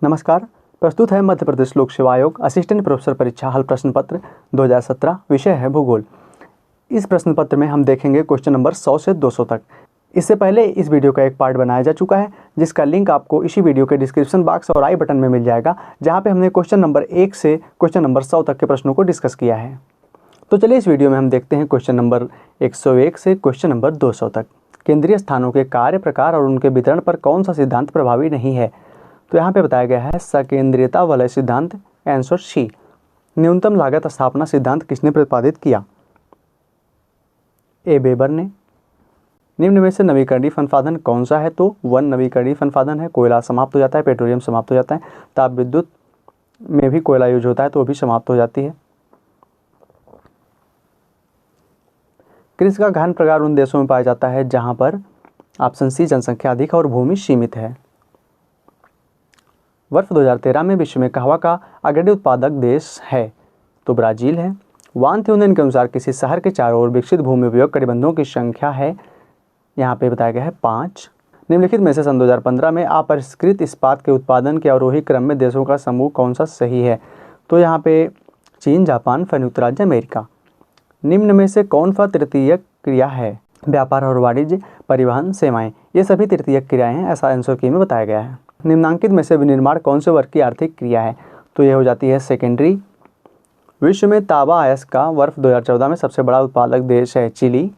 नमस्कार। प्रस्तुत है मध्य प्रदेश लोक सेवा आयोग असिस्टेंट प्रोफेसर परीक्षा हल प्रश्न पत्र 2017। विषय है भूगोल। इस प्रश्न पत्र में हम देखेंगे क्वेश्चन नंबर 100 से 200 तक। इससे पहले इस वीडियो का एक पार्ट बनाया जा चुका है, जिसका लिंक आपको इसी वीडियो के डिस्क्रिप्शन बॉक्स और आई बटन में मिल जाएगा, जहाँ पे हमने क्वेश्चन नंबर 1 से क्वेश्चन नंबर 100 तक के प्रश्नों को डिस्कस किया है। तो चलिए इस वीडियो में हम देखते हैं क्वेश्चन नंबर 101 से क्वेश्चन नंबर 200 तक। केंद्रीय स्थानों के कार्य प्रकार और उनके वितरण पर कौन सा सिद्धांत प्रभावी नहीं है? तो यहाँ पे बताया गया है सकेंद्रीयता वलय सिद्धांत, आंसर सी। न्यूनतम लागत स्थापना सिद्धांत किसने प्रतिपादित किया? ए वेबर ने। निम्न में से नवीकरणीय संसाधन कौन सा है? तो वन नवीकरणीय संसाधन है। कोयला समाप्त हो जाता है, पेट्रोलियम समाप्त हो जाता है, ताप विद्युत में भी कोयला यूज होता है तो वो भी समाप्त हो जाती है। कृषि का गहन प्रकार उन देशों में पाया जाता है जहाँ पर ऑप्शन सी जनसंख्या अधिक और भूमि सीमित है। वर्ष 2013 में विश्व में कहवा का अग्रणी उत्पादक देश है? तो ब्राज़ील है। वान थ्यूनेन के अनुसार किसी शहर के चारों ओर विकसित भूमि उपयोग कटिबंधों की संख्या है, यहाँ पे बताया गया है 5। निम्नलिखित में से सन 2015 में अपरिष्कृत इस्पात के उत्पादन के अवरोही क्रम में देशों का समूह कौन सा सही है? तो यहाँ पे चीन, जापान, संयुक्त राज्य अमेरिका। निम्न में से कौन सा तृतीय क्रिया है? व्यापार और वाणिज्य, परिवहन, सेवाएं, ये सभी तृतीय क्रियाएं हैं, ऐसा आंसर की में बताया गया है। निम्नांकित में से विनिर्माण कौन से वर्ग की आर्थिक क्रिया है? तो यह हो जाती है सेकेंडरी। विश्व में तांबा अयस्क का वर्ष 2014 में सबसे बड़ा उत्पादक देश है चिली।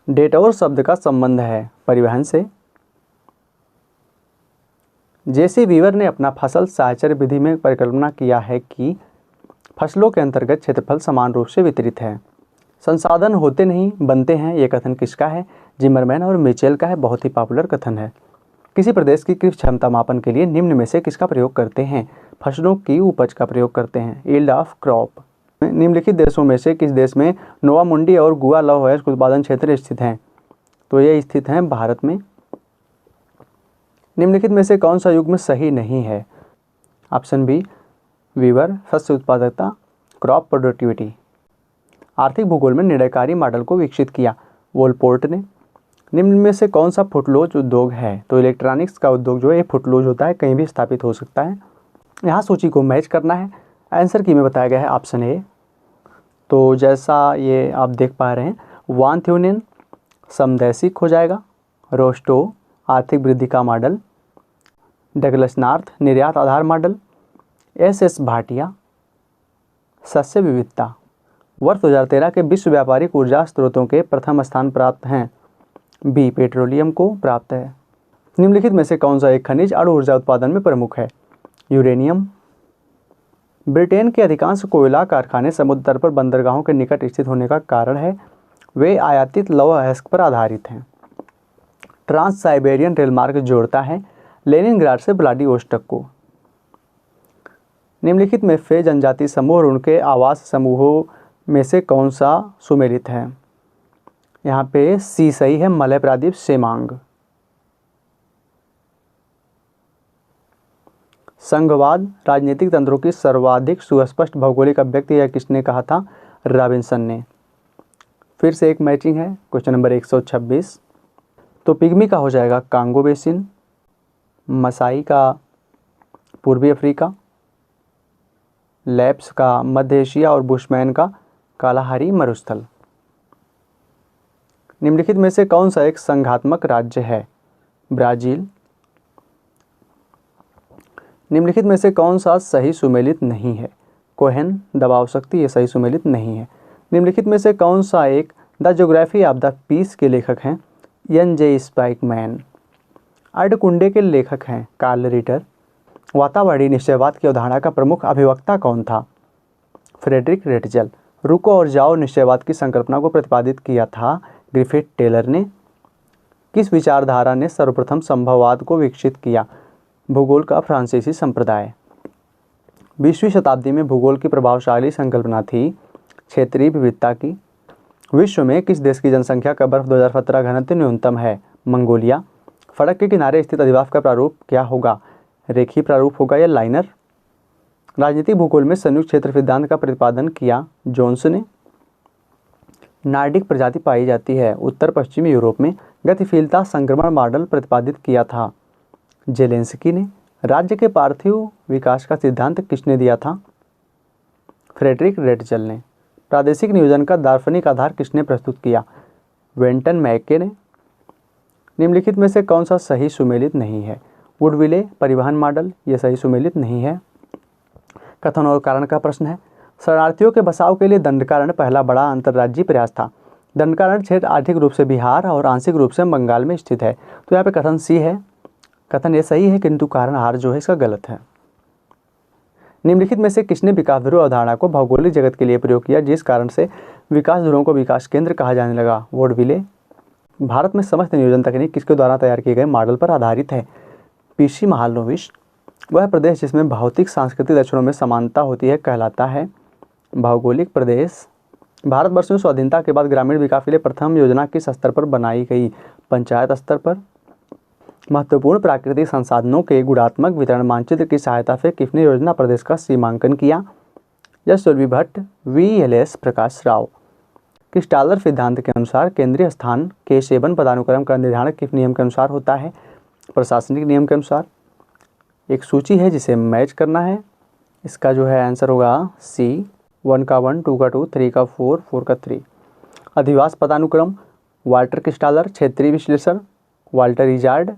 डेटोर शब्द का संबंध है परिवहन से। जेसी वीवर ने अपना फसल साहचर्य विधि में परिकल्पना किया है कि फसलों के अंतर्गत क्षेत्रफल समान रूप से वितरित है। संसाधन होते नहीं बनते हैं, ये कथन किसका है? जिमरमैन और मिचेल का है। बहुत ही पॉपुलर कथन है। किसी प्रदेश की कृषि क्षमता मापन के लिए निम्न में से किसका प्रयोग करते हैं? फसलों की उपज का प्रयोग करते हैं, यील्ड ऑफ क्रॉप। निम्नलिखित देशों में से किस देश में नोवा मुंडी और गुआ लौह अयस्क उत्पादन क्षेत्र स्थित हैं? तो ये स्थित हैं भारत में। निम्नलिखित में से कौन सा युग्म सही नहीं है? ऑप्शन बी वीवर, शस्य उत्पादकता, क्रॉप प्रोडक्टिविटी। आर्थिक भूगोल में निर्णयकारी मॉडल को विकसित किया वोलपोर्ट ने। निम्न में से कौन सा फुटलोज उद्योग है? तो इलेक्ट्रॉनिक्स का उद्योग जो है ये फुटलोज होता है, कहीं भी स्थापित हो सकता है। यहाँ सूची को मैच करना है। आंसर की में बताया गया है ऑप्शन ए। तो जैसा ये आप देख पा रहे हैं, वान थ्यूनेन समदैशिक हो जाएगा, रोस्टो आर्थिक वृद्धि का मॉडल, डगलस नॉर्थ निर्यात आधार मॉडल, एस भाटिया शस्य विविधता। वर्ष 2013 के विश्व व्यापारिक ऊर्जा स्रोतों के प्रथम स्थान प्राप्त हैं, बी पेट्रोलियम को प्राप्त है। निम्नलिखित में से कौन सा एक खनिज अणु ऊर्जा उत्पादन में प्रमुख है? यूरेनियम। ब्रिटेन के अधिकांश कोयला कारखाने समुद्र तट पर बंदरगाहों के निकट स्थित होने का कारण है वे आयातित लौह अयस्क पर आधारित हैं। ट्रांस साइबेरियन रेलमार्ग जोड़ता है लेनिनग्राड से व्लादिवोस्टोक को। निम्नलिखित में से जनजाति समूह और उनके आवास समूहों में से कौन सा सुमेलित है? यहाँ पे सी सही है, मलय प्रायद्वीप सेमांग। संघवाद राजनीतिक तंत्रों की सर्वाधिक सुस्पष्ट भौगोलिक अभिव्यक्ति यह किसने कहा था? रॉबिन्सन ने। फिर से एक मैचिंग है, क्वेश्चन नंबर 126। तो पिग्मी का हो जाएगा कांगो बेसिन, मसाई का पूर्वी अफ्रीका, लैप्स का मध्य एशिया और बुशमैन का कालाहारी मरुस्थल। निम्नलिखित में से कौन सा एक संघात्मक राज्य है? ब्राज़ील। निम्नलिखित में से कौन सा सही सुमेलित नहीं है? कोहेन दबाव शक्ति, ये सही सुमेलित नहीं है। निम्नलिखित में से कौन सा एक the geography of the peace के लेखक हैं? एन.जे. स्पाइकमैन। अर्धकुंडे के लेखक हैं कार्ल रिटर। वातावरणीय निश्चयवाद की अवधारणा का प्रमुख अभिवक्ता कौन था? Frederick Ratzel. रुको और जाओ निश्चयवाद की संकल्पना को प्रतिपादित किया था ग्रिफिथ टेलर ने। किस विचारधारा ने सर्वप्रथम संभववाद को विकसित किया? भूगोल का फ्रांसीसी संप्रदाय। 20वीं शताब्दी में भूगोल की प्रभावशाली संकल्पना थी क्षेत्रीय विविधता की। विश्व में किस देश की जनसंख्या का वर्ष 2017 घनत्व न्यूनतम है? मंगोलिया। सड़क के किनारे स्थित अधिवास का प्रारूप क्या होगा? रेखीय प्रारूप होगा या लाइनर? राजनीतिक भूगोल में संयुक्त क्षेत्र सिद्धांत का प्रतिपादन किया जोन्स ने। नार्डिक प्रजाति पाई जाती है उत्तर पश्चिमी यूरोप में। गतिशीलता संक्रमण मॉडल प्रतिपादित किया था जेलेंस्की ने। राज्य के पार्थिव विकास का सिद्धांत किसने दिया था? फ्रेडरिक रेटजल ने। प्रादेशिक नियोजन का दार्शनिक आधार किसने प्रस्तुत किया? वेंटन मैके ने। निम्नलिखित में से कौन सा सही सुमेलित नहीं है? वुडविले परिवहन मॉडल, ये सही सुमेलित नहीं है। कथन और कारण का प्रश्न है। शरणार्थियों के बसाव के लिए दंडकारण्य पहला बड़ा अंतर्राज्यीय प्रयास था। दंडकारण्य क्षेत्र आर्थिक रूप से बिहार और आंशिक रूप से बंगाल में स्थित है। तो यहाँ पे कथन सी है। कथन ये सही है, किंतु कारण आर जो है इसका गलत है। निम्नलिखित में से किसने विकास ध्रुव अवधारणा को भौगोलिक जगत के लिए प्रयोग किया, जिस कारण से विकास ध्रुवों को विकास केंद्र कहा जाने लगा? वुडविले। भारत में समस्त नियोजन तकनीक किसके द्वारा तैयार किए गए मॉडल पर आधारित है? पीसी महालनोबिस। वह प्रदेश जिसमें भौतिक सांस्कृतिक लक्षणों में समानता होती है कहलाता है भौगोलिक प्रदेश। भारतवर्ष में स्वाधीनता के बाद ग्रामीण विकास के लिए प्रथम योजना किस स्तर पर बनाई गई? पंचायत स्तर पर। महत्वपूर्ण प्राकृतिक संसाधनों के गुणात्मक वितरण मानचित्र की सहायता से किसने योजना प्रदेश का सीमांकन किया? यशस्वी भट्ट, VLS प्रकाश राव। क्रिस्टालर सिद्धांत के अनुसार केंद्रीय स्थान के सेवन पदानुक्रम का निर्धारण किस नियम के अनुसार होता है? प्रशासनिक नियम के अनुसार। एक सूची है जिसे मैच करना है। इसका जो है आंसर होगा सी। 1 का 1, 2 का 2, 3 का 4, 4 का 3। अधिवास पदानुक्रम वाल्टर क्रिस्टालर। क्षेत्रीय विश्लेषण वाल्टर इजार्ड।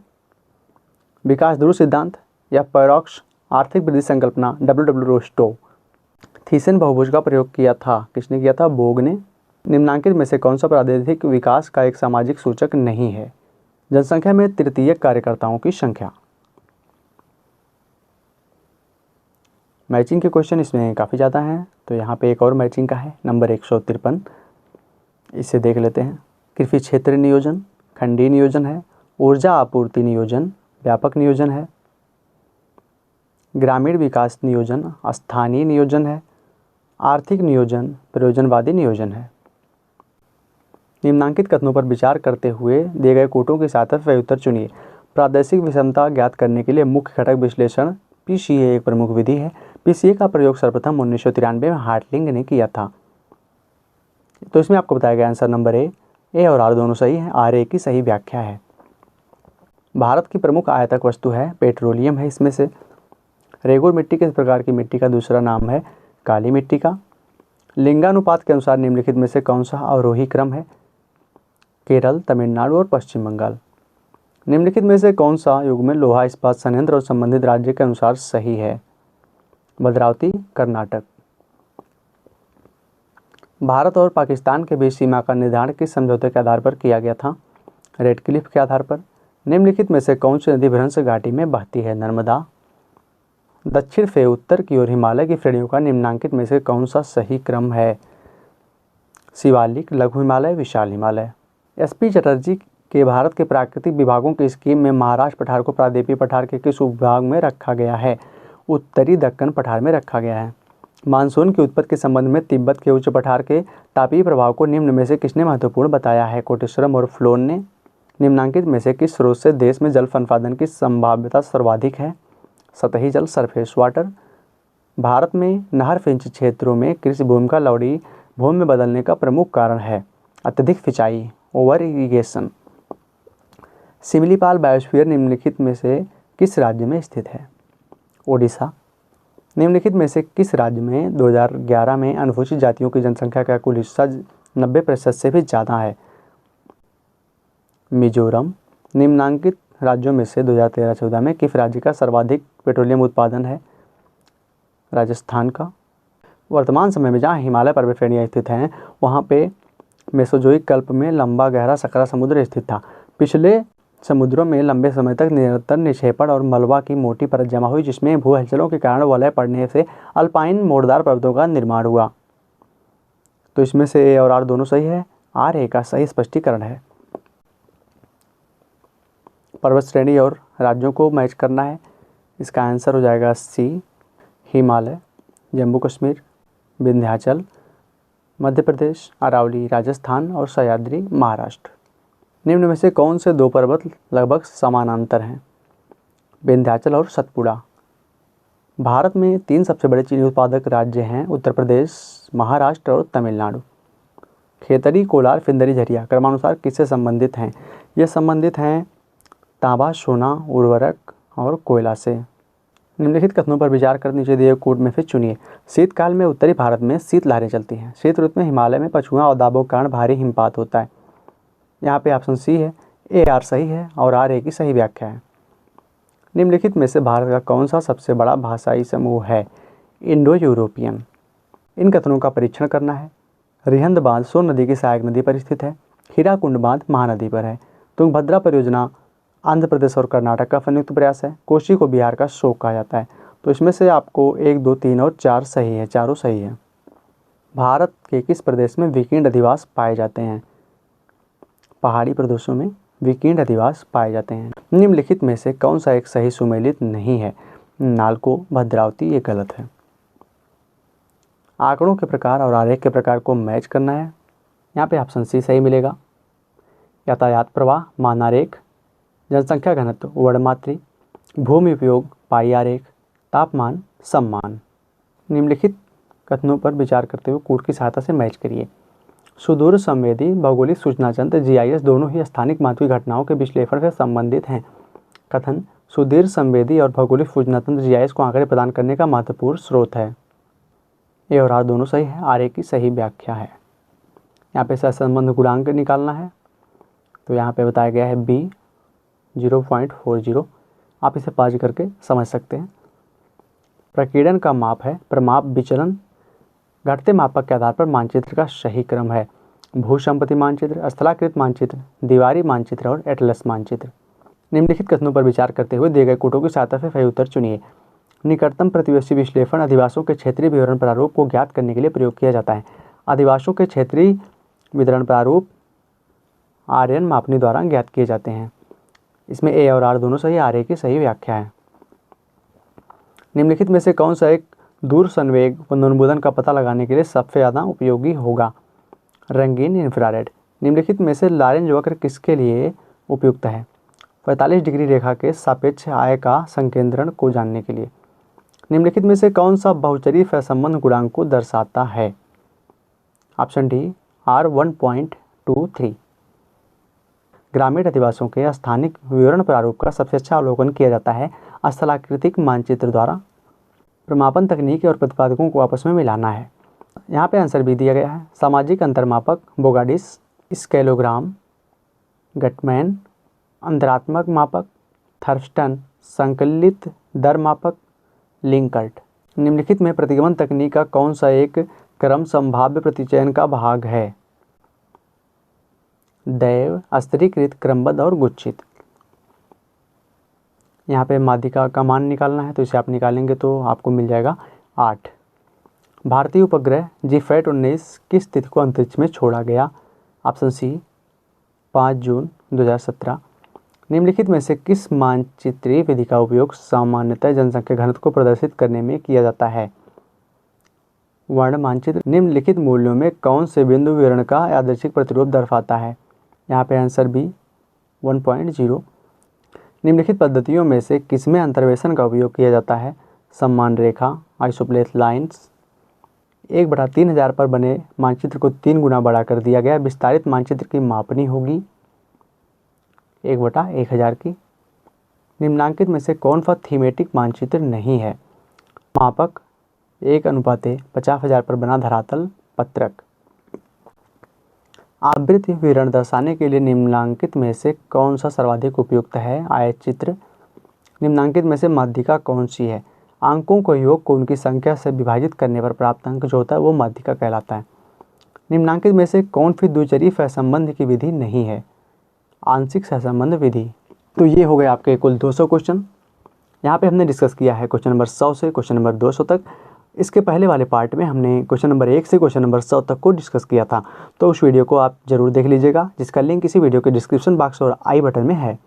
विकास ध्रुव सिद्धांत या पैरोक्स आर्थिक वृद्धि संकल्पना WW रोस्टो। थीसन बहुभुज का प्रयोग किया था, किसने किया था? बोग ने। निम्नांकित में से कौन सा प्रादेशिक विकास का एक सामाजिक सूचक नहीं है? जनसंख्या में तृतीयक कार्यकर्ताओं की संख्या। मैचिंग के क्वेश्चन इसमें काफ़ी ज़्यादा हैं, तो यहाँ पे एक और मैचिंग का है, नंबर 153। इसे देख लेते हैं। कृषि क्षेत्र नियोजन खंडीय नियोजन है। ऊर्जा आपूर्ति नियोजन व्यापक नियोजन है। ग्रामीण विकास नियोजन स्थानीय नियोजन है। आर्थिक नियोजन प्रयोजनवादी नियोजन है। निम्नांकित कथनों पर विचार करते हुए दिए गए कोटों के साथ सही उत्तर चुनिए। प्रादेशिक विषमता ज्ञात करने के लिए मुख्य घटक विश्लेषण PCA एक प्रमुख विधि है। PCA का प्रयोग सर्वप्रथम 1993 में हार्टलिंग ने किया था। तो इसमें आपको बताया गया आंसर नंबर ए और आर दोनों सही है। RA की सही व्याख्या है। भारत की प्रमुख आयातक वस्तु है पेट्रोलियम है। इसमें से रेगुर मिट्टी किस प्रकार की मिट्टी का दूसरा नाम है? काली मिट्टी का। लिंगानुपात के अनुसार निम्नलिखित में से कौन सा अवरोही क्रम है? केरल, तमिलनाडु और पश्चिम बंगाल। निम्नलिखित में से कौन सा युग्म लोहा इस्पात संयंत्र और संबंधित राज्य के अनुसार सही है? भद्रावती, कर्नाटक। भारत और पाकिस्तान के बीच सीमा का निर्धारण किस समझौते के आधार पर किया गया था? रेडक्लिफ के आधार पर। निम्नलिखित में से कौन सी नदी भ्रंश घाटी में बहती है? नर्मदा। दक्षिण से उत्तर की ओर हिमालय की श्रेणियों का निम्नांकित में से कौन सा सही क्रम है? शिवालिक, लघु हिमालय, विशाल हिमालय। SP चटर्जी के भारत के प्राकृतिक विभागों की स्कीम में महाराष्ट्र पठार को प्रादेशिक पठार के किस उपविभाग में रखा गया है? उत्तरी दक्कन पठार में रखा गया है। मानसून की उत्पत्ति के संबंध में तिब्बत के उच्च पठार के तापीय प्रभाव को निम्न में से किसने महत्वपूर्ण बताया है? कोटेश्वरम और फ्लोन ने। निम्नांकित में से किस स्रोत से देश में जल संपादन की संभाव्यता सर्वाधिक है? सतही जल, सरफेस वाटर। भारत में नहर सिंचित क्षेत्रों में कृषि भूमि का लवड़ी भूमि में बदलने का प्रमुख कारण है अत्यधिक सिंचाई, ओवर इरिगेशन। सिमिलीपाल बायोस्फीयर निम्नलिखित में से किस राज्य में स्थित है? ओडिशा। निम्नलिखित में से किस राज्य में 2011 में अनुसूचित जातियों की जनसंख्या का कुल हिस्सा 90% से भी ज़्यादा है? मिजोरम। निम्नांकित राज्यों में से 2013-14 में किस राज्य का सर्वाधिक पेट्रोलियम उत्पादन है? राजस्थान का। वर्तमान समय में जहाँ हिमालय पर्वत श्रेणियाँ स्थित हैं वहाँ पे मेसोजोइक कल्प में लंबा गहरा सकरा समुद्र स्थित था। पिछले समुद्रों में लंबे समय तक निरंतर निक्षेपण और मलबा की मोटी परत जमा हुई, जिसमें भू हलचलों के कारण वलय पड़ने से अल्पाइन मोड़दार पर्वतों का निर्माण हुआ। तो इसमें से ए और आर दोनों सही है। RA का सही स्पष्टीकरण है। पर्वत श्रेणी और राज्यों को मैच करना है। इसका आंसर हो जाएगा C। हिमालय, जम्मू कश्मीर, विंध्याचल मध्य प्रदेश, अरावली राजस्थान और सह्याद्री महाराष्ट्र। निम्न में से कौन से दो पर्वत लगभग समानांतर हैं? विंध्याचल और सतपुड़ा। भारत में 3 सबसे बड़े चीनी उत्पादक राज्य हैं उत्तर प्रदेश, महाराष्ट्र और तमिलनाडु। खेतड़ी, कोलार, फिंदरी, झरिया क्रमानुसार किससे संबंधित हैं? ये संबंधित हैं तांबा, सोना, उर्वरक और कोयला से। निम्नलिखित कथनों पर विचार कर नीचे दिए कोड में से चुनिए। शीतकाल में उत्तरी भारत में शीत लहरें चलती हैं। शीत ऋतु में हिमालय में पछुआ और दाबों के कारण भारी हिमपात होता है। यहाँ पे ऑप्शन सी है, ए आर सही है और आर ए की सही व्याख्या है। निम्नलिखित में से भारत का कौन सा सबसे बड़ा भाषाई समूह है? Indo European. इन कथनों का परीक्षण करना है। रिहंद बांध सोन नदी की सहायक नदी पर स्थित है। हीराकुंड बांध महानदी पर है। तुंगभद्रा परियोजना आंध्र प्रदेश और कर्नाटक का संयुक्त प्रयास है। कोशी को बिहार का शोक कहा जाता है। तो इसमें से आपको 1, 2, 3 और 4 सही है, चारों सही है। भारत के किस प्रदेश में विकिरण अधिवास पाए जाते हैं? पहाड़ी प्रदेशों में विकिरण अधिवास पाए जाते हैं। निम्नलिखित में से कौन सा एक सही सुमेलित नहीं है? नालको, भद्रावती, ये गलत है। आंकड़ों के प्रकार और आरेख के प्रकार को मैच करना है। यहाँ पे ऑप्शन सी सही मिलेगा। यातायात प्रवाह मानारेख, जनसंख्या घनत्व वर्णमात्री, भूमि उपयोग पाई आरेख, तापमान सम्मान। निम्नलिखित कथनों पर विचार करते हुए कोड की सहायता से मैच करिए। सुदूर संवेदी भौगोलिक सूचना तंत्र GIS दोनों ही स्थानिक मानवीय घटनाओं के विश्लेषण से संबंधित हैं। कथन सुदूर संवेदी और भौगोलिक सूचना तंत्र GIS को आंकड़े प्रदान करने का महत्वपूर्ण स्रोत है। ए और आर दोनों सही है, आर ए की सही व्याख्या है। यहाँ पे सहसंबंध गुणांक निकालना है। तो यहाँ पे बताया गया है B 0.40। आप इसे पाज करके समझ सकते हैं। प्रकीर्णन का माप है प्रमाप विचलन। घटते मापक के आधार पर मानचित्र का सही क्रम है। भूसंपत्ति मानचित्र, स्थलाकृत मानचित्र, दीवारी मानचित्र और एटलस मानचित्र। निम्नलिखित कथनों पर विचार करते हुए दिए गए कोटों की सहायता से सही उत्तर चुनिए। निकटतम प्रतिवेशी विश्लेषण अधिवासों के क्षेत्रीय विवरण प्रारूप को ज्ञात करने के लिए प्रयोग किया जाता है। अधिवासों के क्षेत्रीय वितरण प्रारूप आर्यन मापनी द्वारा ज्ञात किए जाते हैं। इसमें ए और आर दोनों सही, आर ए की सही व्याख्या है। निम्नलिखित में से कौन सा एक दूर संवेग पुनर्मुद्रण का पता लगाने के लिए सबसे ज़्यादा उपयोगी होगा? रंगीन इंफ्रारेड। निम्नलिखित में से लॉरेंज वक्र किसके लिए उपयुक्त है? 45 डिग्री रेखा के सापेक्ष आय का संकेंद्रण को जानने के लिए। निम्नलिखित में से कौन सा बहुचरी सहसंबंध गुणांक को दर्शाता है? Option D R 1.23। ग्रामीण अधिवासों के स्थानिक विवरण प्रारूप का सबसे अच्छा अवलोकन किया जाता है स्थलाकृतिक मानचित्र द्वारा। प्रमापन तकनीक और प्रतिपादकों को आपस में मिलाना है। यहाँ पे आंसर भी दिया गया है। सामाजिक अंतर्मापक बोगाडिस, स्केलोग्राम, गटमैन, अंतरात्मक मापक, थर्स्टन, संकलित दर मापक, लिंकर्ट। निम्नलिखित में प्रतिगमन तकनीक का कौन सा एक क्रम संभाव्य प्रतिचयन का भाग है? दैव, स्तरीकृत, क्रमबद्ध और गुच्छित। यहाँ पे माध्यिका का मान निकालना है। तो इसे आप निकालेंगे तो आपको मिल जाएगा 8। भारतीय उपग्रह GSAT 19 किस तिथि को अंतरिक्ष में छोड़ा गया? ऑप्शन सी 5 जून 2017। निम्नलिखित में से किस मानचित्रीय विधि का उपयोग सामान्यतः जनसंख्या घनत्व को प्रदर्शित करने में किया जाता है? वर्ण मानचित्र। निम्नलिखित मूल्यों में कौन से बिंदु विवरण का यादृच्छिक प्रतिरूप दर्शाता है? यहाँ पे आंसर बी 1.0। निम्नलिखित पद्धतियों में से किसमें अंतर्वेशन का उपयोग किया जाता है? सम्मान रेखा, आइसोप्लेथ लाइन्स। 1/3000 पर बने मानचित्र को 3 गुना बड़ा कर दिया गया। विस्तारित मानचित्र की मापनी होगी 1/1000 की। निम्नांकित में से कौन सा थीमेटिक मानचित्र नहीं है? मापक 1:50,000 पर बना धरातल पत्रक। आवृत्ति विवरण दर्शाने के लिए निम्नांकित में से कौन सा सर्वाधिक उपयुक्त है? आयत चित्र। निम्नांकित में से माध्यिका कौन सी है? अंकों को योग को उनकी संख्या से विभाजित करने पर प्राप्त अंक जो होता है वो माध्यिका कहलाता है। निम्नांकित में से कौन सी द्विचरीय सहसंबंध की विधि नहीं है? आंशिक सहसंबंध विधि। तो ये हो गए आपके कुल 200 क्वेश्चन। यहाँ पे हमने डिस्कस किया है क्वेश्चन नंबर 100 से क्वेश्चन नंबर 200 तक। इसके पहले वाले पार्ट में हमने क्वेश्चन नंबर 1 से क्वेश्चन नंबर 100 तक को डिस्कस किया था। तो उस वीडियो को आप जरूर देख लीजिएगा, जिसका लिंक इसी वीडियो के डिस्क्रिप्शन बॉक्स और आई बटन में है।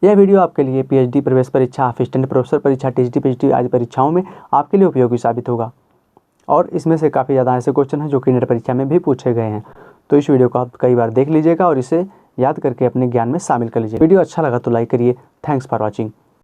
यह वीडियो आपके लिए PhD प्रवेश परीक्षा, असिस्टेंट प्रोफेसर परीक्षा, TGT PhD आदि परीक्षाओं में आपके लिए उपयोगी साबित होगा। और इसमें से काफ़ी ज़्यादा ऐसे क्वेश्चन हैं जो कि नेट परीक्षा में भी पूछे गए हैं। तो इस वीडियो को आप कई बार देख लीजिएगा और इसे याद करके अपने ज्ञान में शामिल कर लीजिए। वीडियो अच्छा लगा तो लाइक करिए। Thanks for watching.